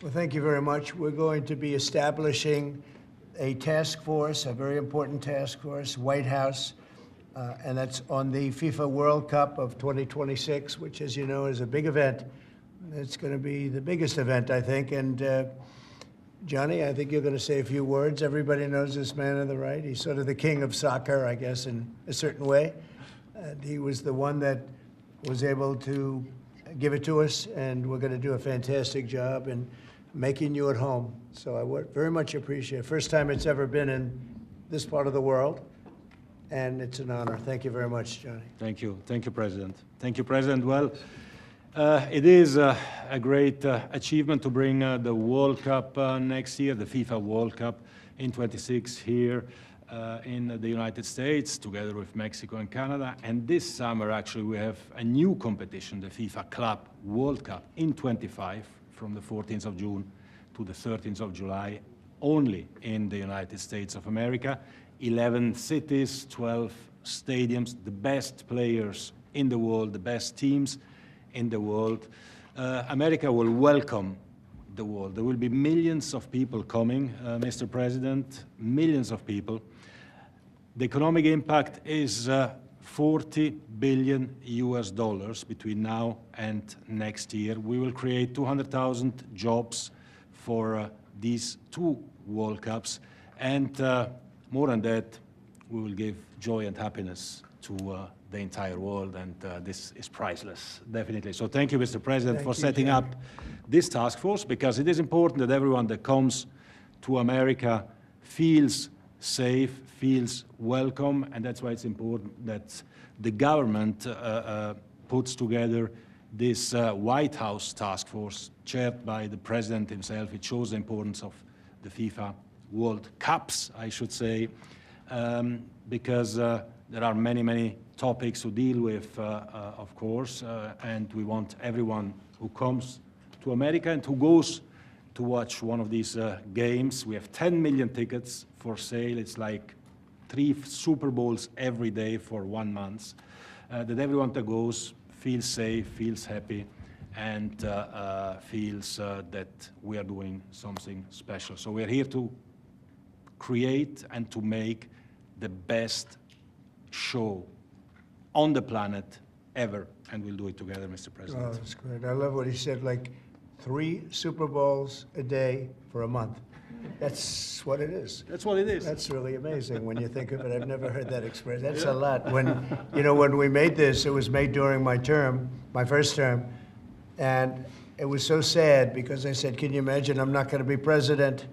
Well, thank you very much. We're going to be establishing a task force, a very important task force, White House, and that's on the FIFA World Cup of 2026, which, as you know, is a big event. It's going to be the biggest event, I think. And Johnny, I think you're going to say a few words. Everybody knows this man on the right. He's sort of the king of soccer, I guess, in a certain way. And he was the one that was able to give it to us, and we're going to do a fantastic job in making you at home. So I would very much appreciate it. First time it's ever been in this part of the world, and it's an honor. Thank you very much, Johnny. Thank you. Thank you, President. Thank you, President. Well, it is a great achievement to bring the World Cup next year, the FIFA World Cup in 26 here in the United States, together with Mexico and Canada. And this summer, actually, we have a new competition, the FIFA Club World Cup in 25, from the 14th of June to the 13th of July, only in the United States of America. 11 cities, 12 stadiums, the best players in the world, the best teams in the world. America will welcome the world. There will be millions of people coming, Mr. President, millions of people. The economic impact is 40 billion US dollars between now and next year. We will create 200,000 jobs for these two World Cups. And more than that, we will give joy and happiness to the entire world, and this is priceless, definitely. So thank you, Mr. President, for setting up this task force, because it is important that everyone that comes to America feels safe, feels welcome, and that's why it's important that the government puts together this White House task force chaired by the President himself. It shows the importance of the FIFA World Cups, I should say, because there are many, many topics to deal with, of course, and we want everyone who comes to America and who goes to watch one of these games. We have 10 million tickets for sale. It's like 3 Super Bowls every day for 1 month. That everyone that goes feels safe, feels happy, and feels that we are doing something special. So we're here to create and to make the best show on the planet ever, and we'll do it together, Mr. President. Oh, that's great. I love what he said, like 3 Super Bowls a day for a month. That's what it is. That's what it is. That's really amazing when you think of it. I've never heard that expressed. That's a lot. When, you know, when we made this, it was made during my term, my first term, and it was so sad because I said, can you imagine, I'm not going to be president,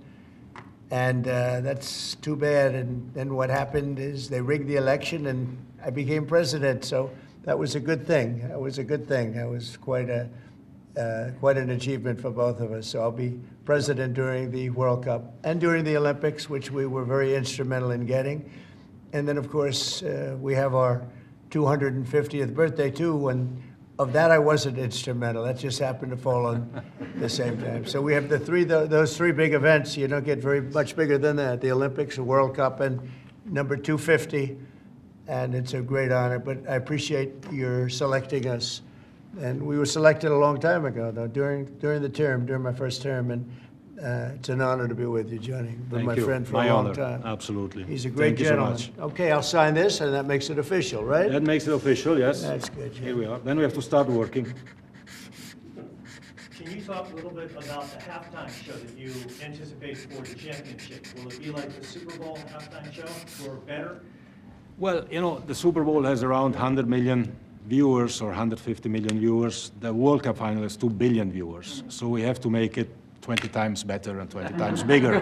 and that's too bad. And then what happened is they rigged the election, and I became president. So that was a good thing. That was a good thing. That was quite an achievement for both of us. So I'll be president during the World Cup and during the Olympics, which we were very instrumental in getting. And then, of course, we have our 250th birthday, too, and of that I wasn't instrumental. That just happened to fall on the same time. So we have those 3 big events. You don't get very much bigger than that, the Olympics, the World Cup, and number 250. And it's a great honor, but I appreciate your selecting us. And we were selected a long time ago, though, during the term, during my first term, and it's an honor to be with you, Johnny. Been my friend for a long time. Absolutely. He's a great gentleman. Thank you so much. Okay, I'll sign this, and that makes it official, right? That makes it official, yes. That's good, Johnny. Here we are. Then we have to start working. Can you talk a little bit about the halftime show that you anticipate for the championship? Will it be like the Super Bowl halftime show, or better? Well, you know, the Super Bowl has around 100 million viewers or 150 million viewers. The World Cup final has 2 billion viewers. So we have to make it 20 times better and 20 times bigger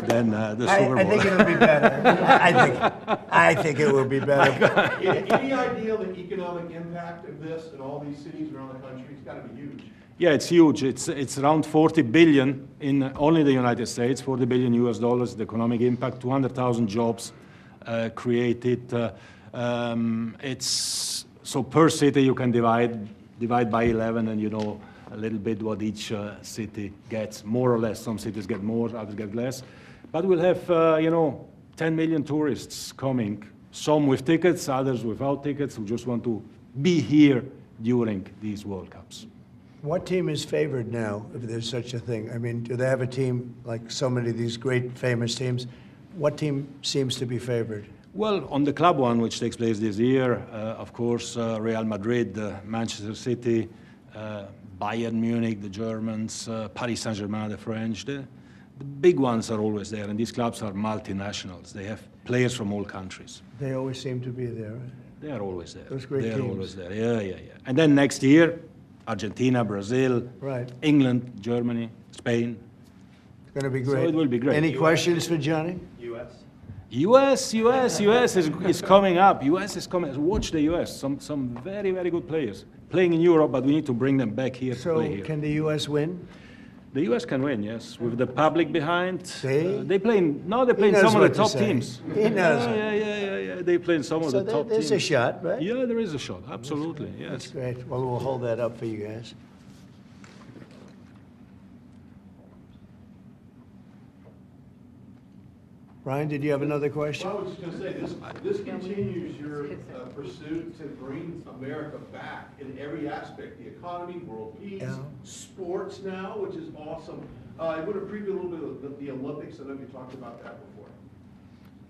than the Super Bowl. I think it'll be better. I think it will be better. Any idea the economic impact of this in all these cities around the country? It's got to be huge. Yeah, it's huge. It's around 40 billion in only the United States, 40 billion US dollars, the economic impact, 200,000 jobs created. So per city you can divide by 11, and you know a little bit what each city gets, more or less. Some cities get more, others get less. But we'll have, 10 million tourists coming, some with tickets, others without tickets, who just want to be here during these World Cups. What team is favored now, if there's such a thing? I mean, do they have a team like so many of these great famous teams? What team seems to be favored? Well, on the club one, which takes place this year, of course, Real Madrid, Manchester City, Bayern Munich, the Germans, Paris Saint-Germain, the French. The big ones are always there, and these clubs are multinationals. They have players from all countries. They always seem to be there. Right? They are always there. Those great They are teams. always there. Yeah, yeah, yeah. And then next year, Argentina, Brazil, Right. England, Germany, Spain. It's going to be So great. it will be great. Any questions for Johnny? US? US is coming up. US is coming. Watch the US. Some very, very good players playing in Europe, but we need to bring them back here to So play here. can the U.S. win? The US can win, yes, with the public behind. See? They play in some knows of the what to top say. teams. He knows. Yeah. They play in some of So the top there's teams. a shot, right? Yeah, there is a shot. Absolutely, That's yes. great. Well, we'll hold that up for you guys. Brian, did you have another question? Well, I was just gonna say, this continues your pursuit to bring America back in every aspect, the economy, world peace, Yeah. sports now, which is awesome. I want to preview a little bit of the Olympics. I know you talked about that before.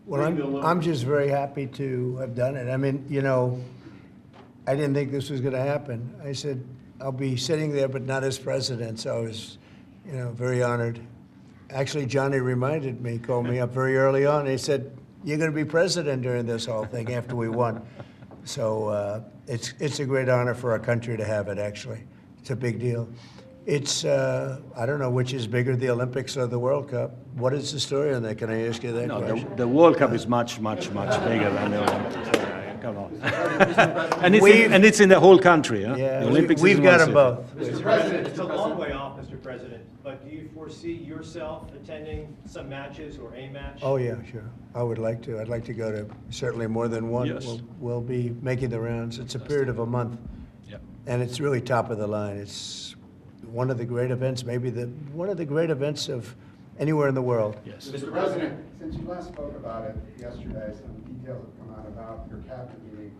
Well, I'm just very happy to have done it. I mean, you know, I didn't think this was going to happen. I said, I'll be sitting there, but not as president, so I was, you know, very honored. Actually, Johnny reminded me, called me up very early on. He said, "You're going to be president during this whole thing after we won." So it's a great honor for our country to have it. Actually, it's a big deal. It's I don't know which is bigger, the Olympics or the World Cup. What is the story on that? Can I ask you that No, question? the World Cup is much, much, much bigger than the Olympics. Come on. We've- and it's in the whole country. Huh? Yeah, The Olympics we've is in got one them city. both. Mr. President, it's a long way off, Mr. President, but do you foresee yourself attending some matches or a match? Oh, yeah, sure. I would like to. I'd like to go to certainly more than one. Yes. We'll be making the rounds. It's a period of a month, Yeah. and it's really top of the line. It's one of the great events, maybe one of the great events of anywhere in the world. Yes. Mr. President, since you last spoke about it yesterday, some details have come out about your cabinet meeting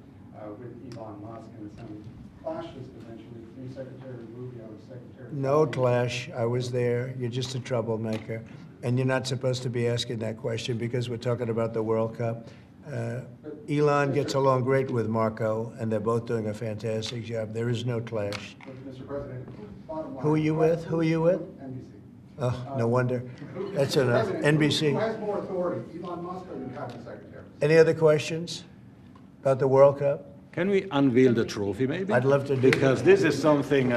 with Elon Musk and some clashes potentially between Secretary Rubio and Secretary. No Biden. clash. I was there. You're just a troublemaker, and you're not supposed to be asking that question because we're talking about the World Cup. Elon gets along great with Marco, and they're both doing a fantastic job. There is no clash. But, Mr. President, bottom line. Who are you with? Who are you with? NBC. Oh, no wonder. That's Mr. enough. President, NBC. Who has more authority, Elon Musk or your cabinet secretary? Any other questions about the World Cup? Can we unveil the trophy, maybe? I'd love to do Because this is something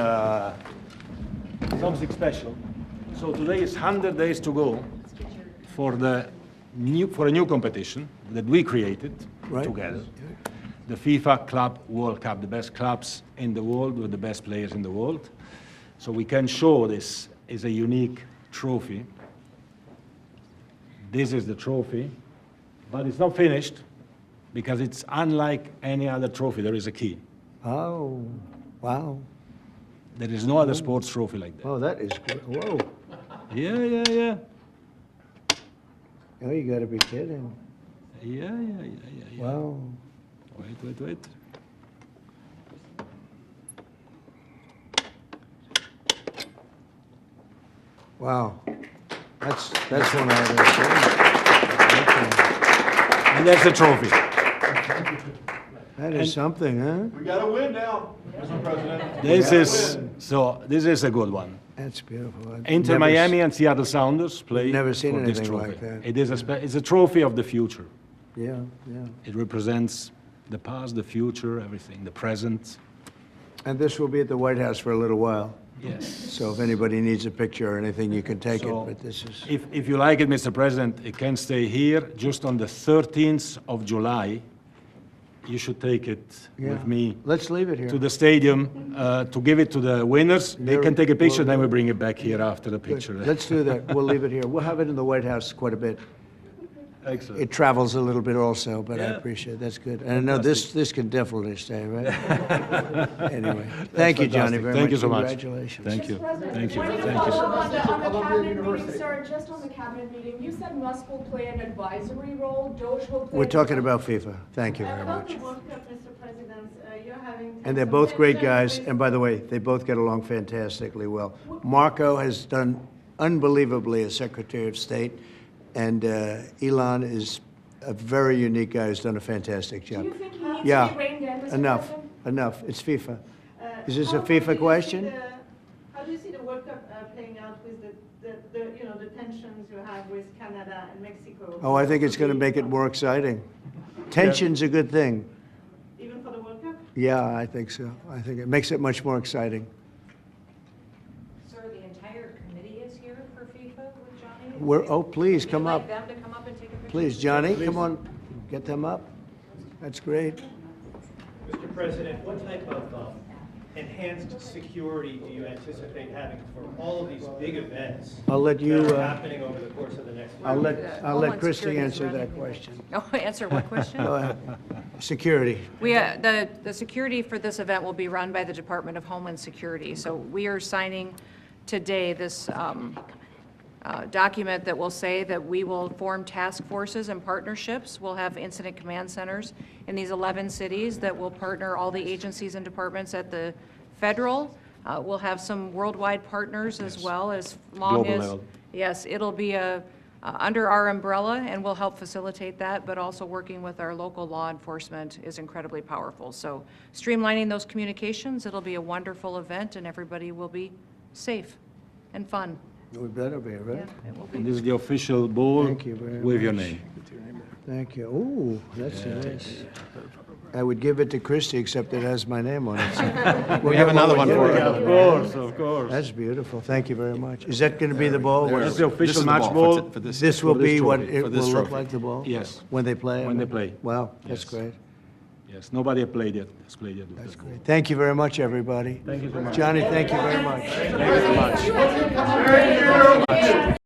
special. So today is 100 days to go for a new competition that we created Right. together. The FIFA Club World Cup, the best clubs in the world with the best players in the world. So we can show this is a unique trophy. This is the trophy, but it's not finished because it's unlike any other trophy. There is a key. Oh, wow. There is no other sports trophy like that. Oh, that is good. Whoa. Yeah. Oh, you gotta be kidding. Yeah. Wow. Wait. Wow. That's one I would say. And that's the trophy. That is something, huh? We got to win now, Mr. President. This is a good one. That's beautiful. I've Inter never Miami and Seattle Sounders play Never seen for this anything trophy. like that. It is it's a trophy of the future. Yeah. It represents the past, the future, everything, the present. And this will be at the White House for a little while. Yes. So if anybody needs a picture or anything, you can take it, So, but this is, if you like it, Mr. President, it can stay here. Just on the 13th of July, you should take it yeah. with me Let's leave it here. to the stadium to give it to the winners. They There- can take a picture, well, then we bring it back here after the Good. picture. Let's do that. We'll leave it here. We'll have it in the White House quite a bit. Excellent. It travels a little bit also, but I Yeah. appreciate it. That's good. And I know this can definitely stay, right? Anyway, thank you, Johnny, fantastic. very Thank much. you so much. Congratulations. Thank you. Mr. President, Thank you. one Thank you. follow-up on the Columbia cabinet meeting, University. sir, just on the cabinet meeting, you said Musk will play an advisory role, Doge will play. We're talking about FIFA. Thank you very About much. the World Cup, Mr. President, you're having And they're both great guys, and by the way, they both get along fantastically well. Marco has done unbelievably as Secretary of State, and Elon is a very unique guy who's done a fantastic Do job. you think he needs Yeah, to be reined in, Mr. enough, President? enough. It's FIFA. Is this a How do FIFA you question? see how do you see the World Cup playing out with the tensions you have with Canada and Mexico? Oh, I think it's going to make it more exciting. Tension's a good thing. Even for the World Cup? Yeah, I think so. I think it makes it much more exciting. Sir, the entire committee is here for FIFA with Johnny? Oh, please, come Would you up. like them to come up and take a picture? Please, Johnny, come on, get them up. That's great. Mr. President, what type of enhanced security do you anticipate having for all of these big events I'll let you, that are happening over the course of the next week? I'll let Homeland Christie Security is answer that running. question. Oh, answer what question? Go ahead. Security. The security for this event will be run by the Department of Homeland Security. So we are signing today this document that will say that we will form task forces and partnerships. We'll have incident command centers in these 11 cities that will partner all the agencies and departments at the federal. We'll have some worldwide partners as well, as long Global as. level. Yes, it'll be under our umbrella, and we'll help facilitate that, but also working with our local law enforcement is incredibly powerful. So streamlining those communications, it'll be a wonderful event, and everybody will be safe and fun. We better be, Yeah, right? it will And be. this is the official ball Thank you very with your much. name. Thank you. Ooh, that's nice. I would give it to Christie, except it has my name on it. We have another one for Of you. course, of course. That's beautiful. Thank you very much. Is that going to be the ball? That's the This official is the match ball ball. for this. This will for this be what trophy, it for will this look trophy. like, the ball? Yes. When they play? I When they mean? play. Wow, that's Yes. great. Yes, nobody has played yet. That's great. Thank you very much, everybody. Thank you so much. Johnny, thank you very much. Thank you so much.